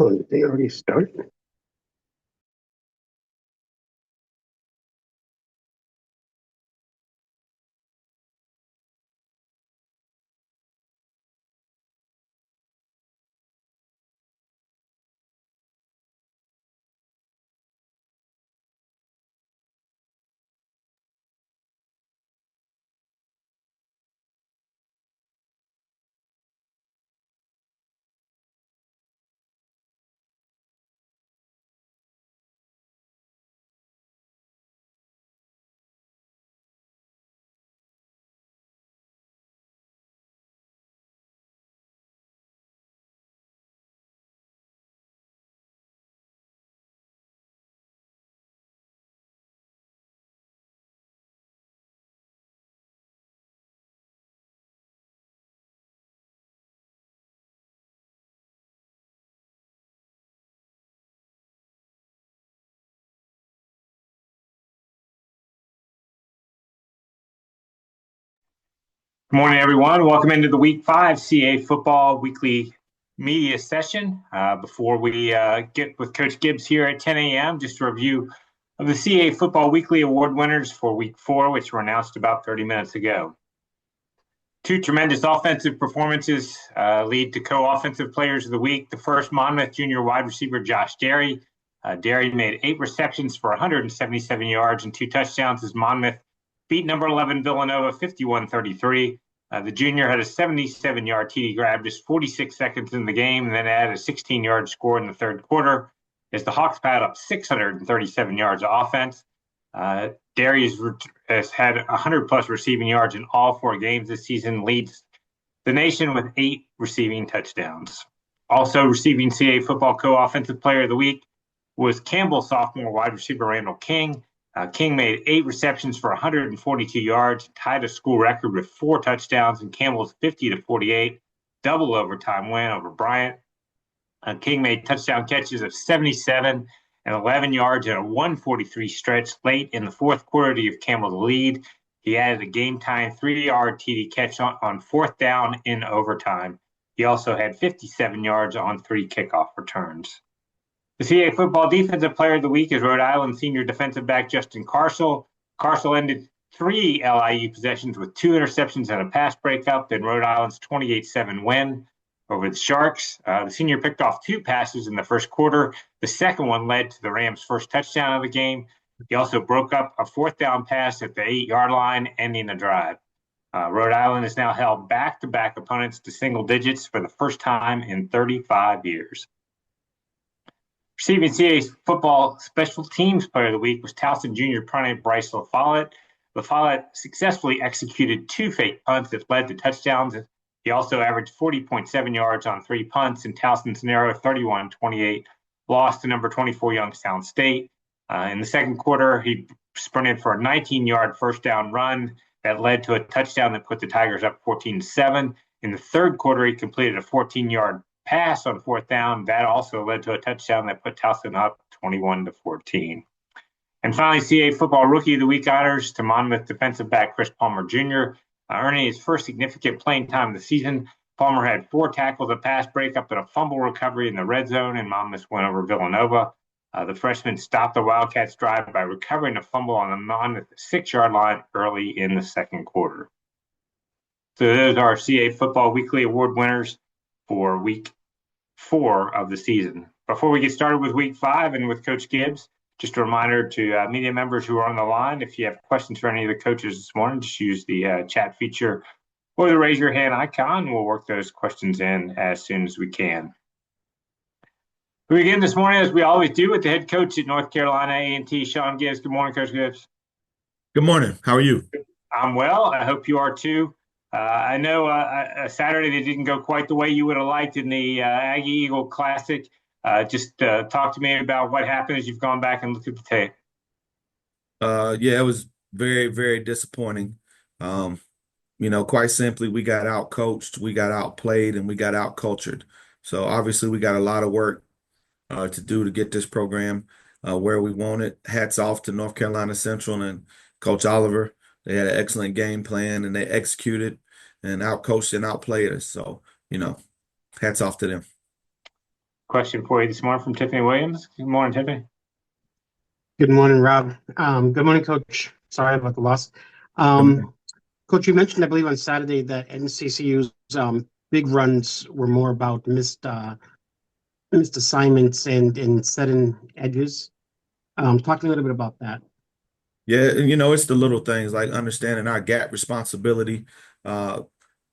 Oh, did they already start? Good morning, everyone. Welcome into the Week 5 CAA Football Weekly Media Session. Before we get with Coach Gibbs here at 10 a.m., just a review of the CAA Football Weekly Award winners for Week 4, which were announced about 30 minutes ago. Two tremendous offensive performances lead to co-offensive players of the week. The first, Monmouth junior wide receiver Josh Derry. Derry made 8 receptions for 177 yards and 2 touchdowns as Monmouth beat number 11 Villanova 51-33. The junior had a 77-yard TD grab just 46 seconds in the game, and then added a 16-yard score in the third quarter as the Hawks piled up 637 yards of offense. Derry has had 100-plus receiving yards in all 4 games this season, leads the nation with 8 receiving touchdowns. Also receiving CAA Football Co-Offensive Player of the Week was Campbell sophomore wide receiver Randall King. King made 8 receptions for 142 yards, tied a school record with 4 touchdowns in Campbell's 50-48 double overtime win over Bryant. King made touchdown catches of 77 and 11 yards in a 143 stretch late in the fourth quarter to give Campbell the lead. He added a game-time 3-yard TD catch on fourth down in overtime. He also had 57 yards on 3 kickoff returns. The CAA Football Defensive Player of the Week is Rhode Island senior defensive back Justin Carsell. Carsell ended 3 LIU possessions with 2 interceptions and a pass breakup in Rhode Island's 28-7 win over the Sharks. The senior picked off 2 passes in the first quarter. The second one led to the Rams' first touchdown of the game. He also broke up a fourth down pass at the 8-yard line, ending the drive. Rhode Island has now held back-to-back opponents to single digits for the first time in 35 years. Receiving CAA Football Special Teams Player of the Week was Towson Junior punter Bryce LaFollette. LaFollette successfully executed 2 fake punts that led to touchdowns. He also averaged 40.7 yards on 3 punts in Towson's narrow 31-28 loss to number 24 Youngstown State. In the second quarter, he sprinted for a 19-yard first down run that led to a touchdown that put the Tigers up 14-7. In the third quarter, he completed a 14-yard pass on fourth down. That also led to a touchdown that put Towson up 21-14. And finally, CAA Football Rookie of the Week honors to Monmouth defensive back Chris Palmer Jr., earning his first significant playing time of the season. Palmer had 4 tackles, a pass breakup, and a fumble recovery in the red zone, and Monmouth went over Villanova. The freshman stopped the Wildcats' drive by recovering a fumble on the Monmouth 6-yard line early in the second quarter. So those are CAA Football Weekly Award winners for Week 4 of the season. Before we get started with Week 5 and with Coach Gibbs, just a reminder to media members who are on the line, if you have questions for any of the coaches this morning, just use the chat feature or the raise your hand icon. We'll work those questions in as soon as we can. We begin this morning, as we always do, with the head coach at North Carolina A&T, Shawn Gibbs. Good morning, Coach Gibbs. Good morning. How are you? I'm well. I hope you are too. I know Saturday they didn't go quite the way you would have liked in the Aggie Eagle Classic. Just talk to me about what happened as you've gone back and looked at the tape. Yeah, it was very, very disappointing. Quite simply, we got out-coached, we got outplayed, and we got out-cultured. So obviously we got a lot of work to do to get this program where we want it. Hats off to North Carolina Central and Coach Oliver. They had an excellent game plan, and they executed and out-coached and outplayed us. So, hats off to them. question for you this morning from Tiffany Williams. Good morning, Tiffany. Good morning, Rob. Good morning, Coach. Sorry about the loss. Um, Coach, you mentioned, I believe, on Saturday that NCCU's big runs were more about missed assignments and setting edges. Talk a little bit about that. Yeah, and it's the little things like understanding our gap responsibility, uh,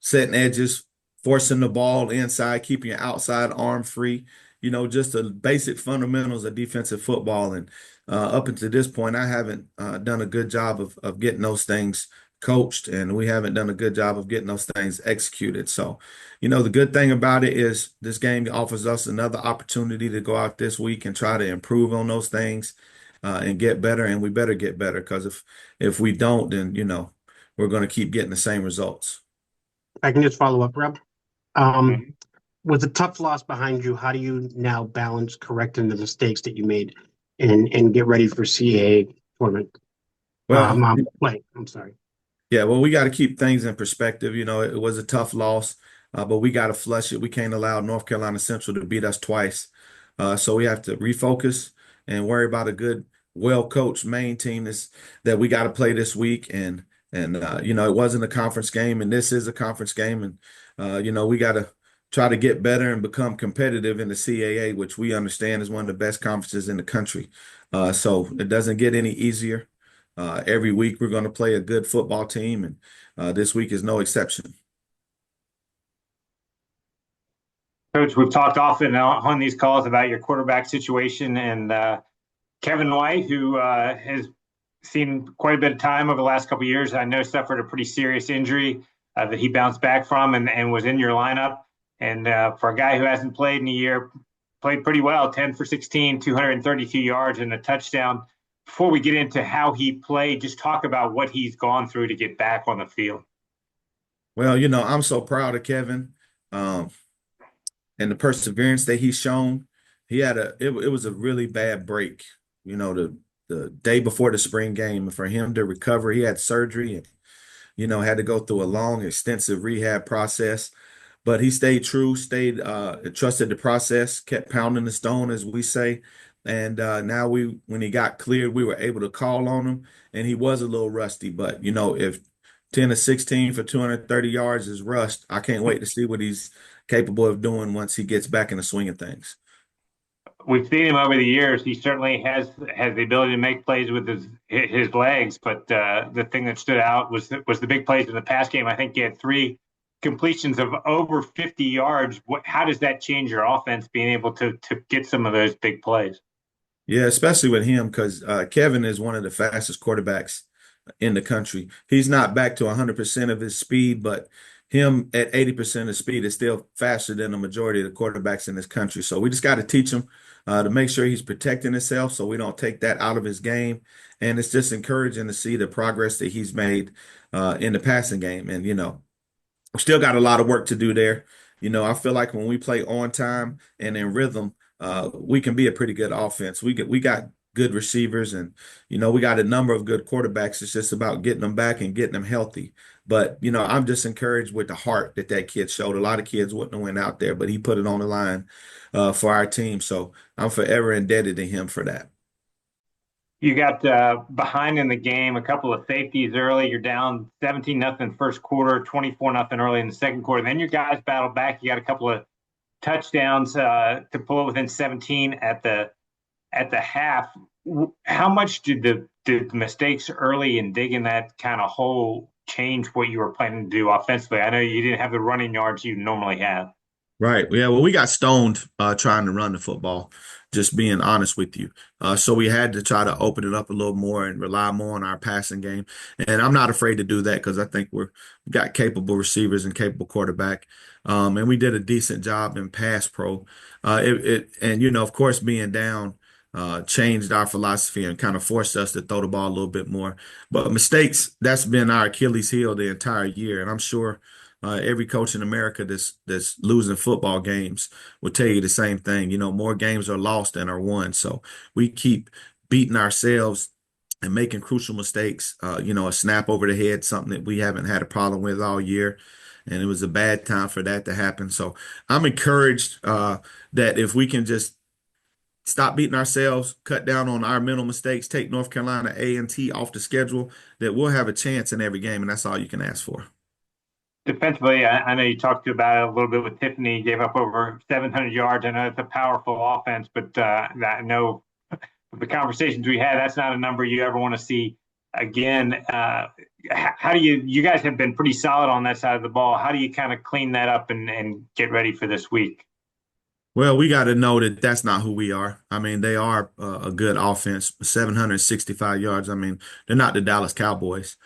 setting edges, forcing the ball inside, keeping your outside arm free, just the basic fundamentals of defensive football. And up until this point, I haven't done a good job of getting those things coached, and we haven't done a good job of getting those things executed. So, the good thing about it is this game offers us another opportunity to go out this week and try to improve on those things and get better. And we better get better because if we don't, then we're going to keep getting the same results. I can just follow up, Rob. Um, Mhm. with a tough loss behind you, how do you now balance correcting the mistakes that you made and get ready for CAA tournament Well, play? I'm sorry. yeah, well, we got to keep things in perspective. It was a tough loss, but we got to flush it. We can't allow North Carolina Central to beat us twice. So we have to refocus and worry about a good, well-coached main team that we got to play this week. And it wasn't a conference game, and this is a conference game, and we got to try to get better and become competitive in the CAA, which we understand is one of the best conferences in the country. So it doesn't get any easier. Every week we're going to play a good football team, and this week is no exception. Coach, we've talked often on these calls about your quarterback situation and Kevin White, who has seen quite a bit of time over the last couple of years. I know suffered a pretty serious injury that he bounced back from and was in your lineup. And for a guy who hasn't played in a year, played pretty well, 10 for 16, 232 yards and a touchdown. Before we get into how he played, just talk about what he's gone through to get back on the field. Well, I'm so proud of Kevin um, and the perseverance that he's shown. It was a really bad break, the day before the spring game. And for him to recover, he had surgery and, had to go through a long, extensive rehab process. But he stayed true, trusted the process, kept pounding the stone, as we say. And now when he got cleared, we were able to call on him, and he was a little rusty. But if 10 to 16 for 230 yards is rust, I can't wait to see what he's capable of doing once he gets back in the swing of things. We've seen him over the years. He certainly has the ability to make plays with his legs. But the thing that stood out was the big plays in the pass game. I think he had three completions of over 50 yards. How does that change your offense, being able to get some of those big plays? Yeah, especially with him because Kevin is one of the fastest quarterbacks in the country. He's not back to 100% of his speed, but him at 80% of speed is still faster than the majority of the quarterbacks in this country. So we just got to teach him to make sure he's protecting himself so we don't take that out of his game. And it's just encouraging to see the progress that he's made in the passing game. And, we still got a lot of work to do there. I feel like when we play on time and in rhythm, we can be a pretty good offense. We got good receivers and we got a number of good quarterbacks. It's just about getting them back and getting them healthy. But I'm just encouraged with the heart that kid showed. A lot of kids wouldn't have went out there, but he put it on the line for our team. So I'm forever indebted to him for that. You got behind in the game, a couple of safeties early. You're down 17-0 first quarter, 24-0 early in the second quarter. Then your guys battled back. You got a couple of touchdowns to pull it within 17 at the half. How much did the mistakes early in digging that kind of hole change what you were planning to do offensively? I know you didn't have the running yards you normally have. Right. Yeah. Well, we got stoned trying to run the football, just being honest with you. So we had to try to open it up a little more and rely more on our passing game. And I'm not afraid to do that because I think we got capable receivers and capable quarterback. And we did a decent job in pass pro. And of course, being down changed our philosophy and kind of forced us to throw the ball a little bit more. But mistakes, that's been our Achilles heel the entire year. And I'm sure every coach in America that's losing football games will tell you the same thing. More games are lost than are won. So we keep beating ourselves and making crucial mistakes. A snap over the head, something that we haven't had a problem with all year. and it was a bad time for that to happen. So I'm encouraged that if we can just stop beating ourselves, cut down on our mental mistakes, take North Carolina A&T off the schedule, that we'll have a chance in every game, and that's all you can ask for. Defensively, I know you talked about it a little bit with Tiffany. Gave up over 700 yards. I know it's a powerful offense, but I know the conversations we had, that's not a number you ever want to see again. How do you guys have been pretty solid on that side of the ball? How do you kind of clean that up and get ready for this week? Well, we got to know that that's not who we are. I mean, they are a good offense, 765 yards. I mean, they're not the Dallas Cowboys.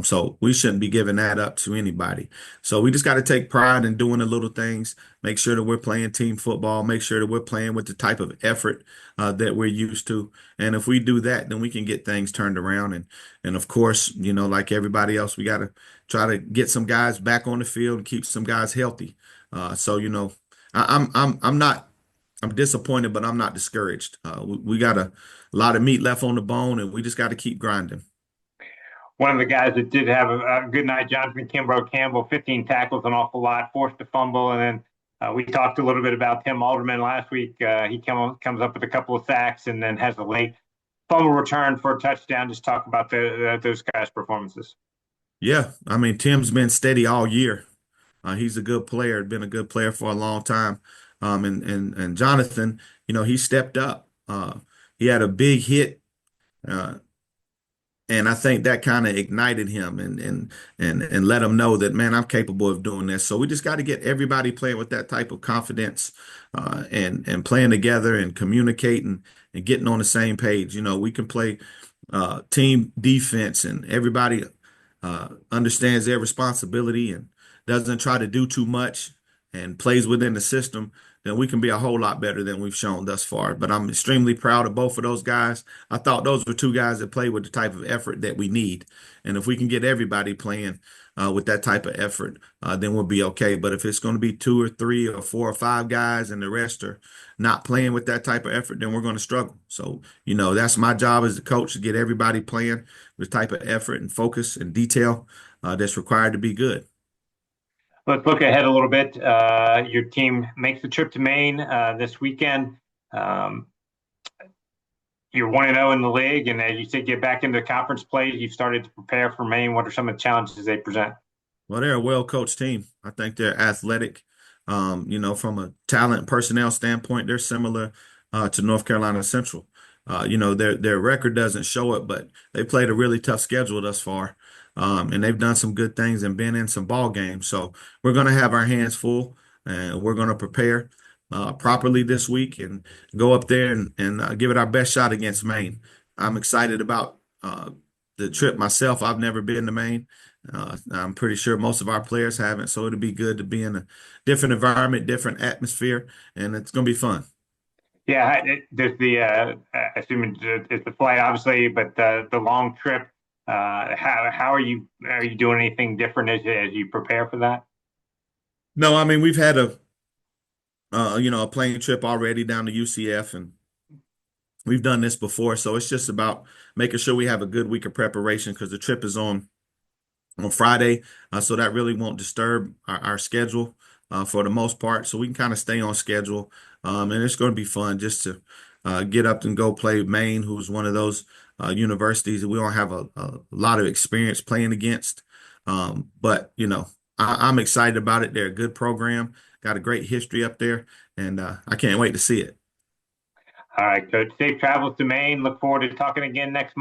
So we shouldn't be giving that up to anybody. So we just got to take pride in doing the little things, make sure that we're playing team football, make sure that we're playing with the type of effort that we're used to. And if we do that, then we can get things turned around. And of course, like everybody else, we got to try to get some guys back on the field and keep some guys healthy. So I'm disappointed, but I'm not discouraged. We got a lot of meat left on the bone, and we just got to keep grinding. One of the guys that did have a good night, Jonathan Kimbrough Campbell, 15 tackles, an awful lot, forced a fumble. And then we talked a little bit about Tim Alderman last week. He comes up with a couple of sacks and then has a late fumble return for a touchdown. Just talk about those guys' performances. Yeah, I mean, Tim's been steady all year. He's a good player, been a good player for a long time. And Jonathan, he stepped up. He had a big hit. Uh, And I think that kind of ignited him and let him know that, man, I'm capable of doing this. So we just got to get everybody playing with that type of confidence, and playing together and communicating and getting on the same page. We can play team defense, and everybody understands their responsibility and doesn't try to do too much and plays within the system, then we can be a whole lot better than we've shown thus far. But I'm extremely proud of both of those guys. I thought those were two guys that play with the type of effort that we need. And if we can get everybody playing with that type of effort, then we'll be okay. But if it's going to be two or three or four or five guys and the rest are not playing with that type of effort, then we're going to struggle. So, that's my job as a coach, to get everybody playing with the type of effort and focus and detail that's required to be good. Let's look ahead a little bit. Your team makes the trip to Maine this weekend. You're 1-0 in the league, and as you said, get back into conference play. You've started to prepare for Maine. What are some of the challenges they present? Well, they're a well-coached team. I think they're athletic. From a talent personnel standpoint, they're similar to North Carolina Central. Their record doesn't show it, but they played a really tough schedule thus far. And they've done some good things and been in some ball games. So we're going to have our hands full, and we're going to prepare properly this week and go up there and give it our best shot against Maine. I'm excited about the trip myself. I've never been to Maine. I'm pretty sure most of our players haven't. So it'll be good to be in a different environment, different atmosphere, and it's going to be fun. Yeah, there's assuming it's the flight, obviously, but the long trip. How are you doing anything different as you prepare for that? No, I mean, we've had a plane trip already down to UCF, and we've done this before. So it's just about making sure we have a good week of preparation, because the trip is on Friday. So that really won't disturb our schedule for the most part. So we can kind of stay on schedule. And it's going to be fun just to get up and go play Maine, who's one of those universities that we don't have a lot of experience playing against. But I'm excited about it. They're a good program, got a great history up there, and I can't wait to see it. All right, Coach. Safe travels to Maine. Look forward to talking again next month.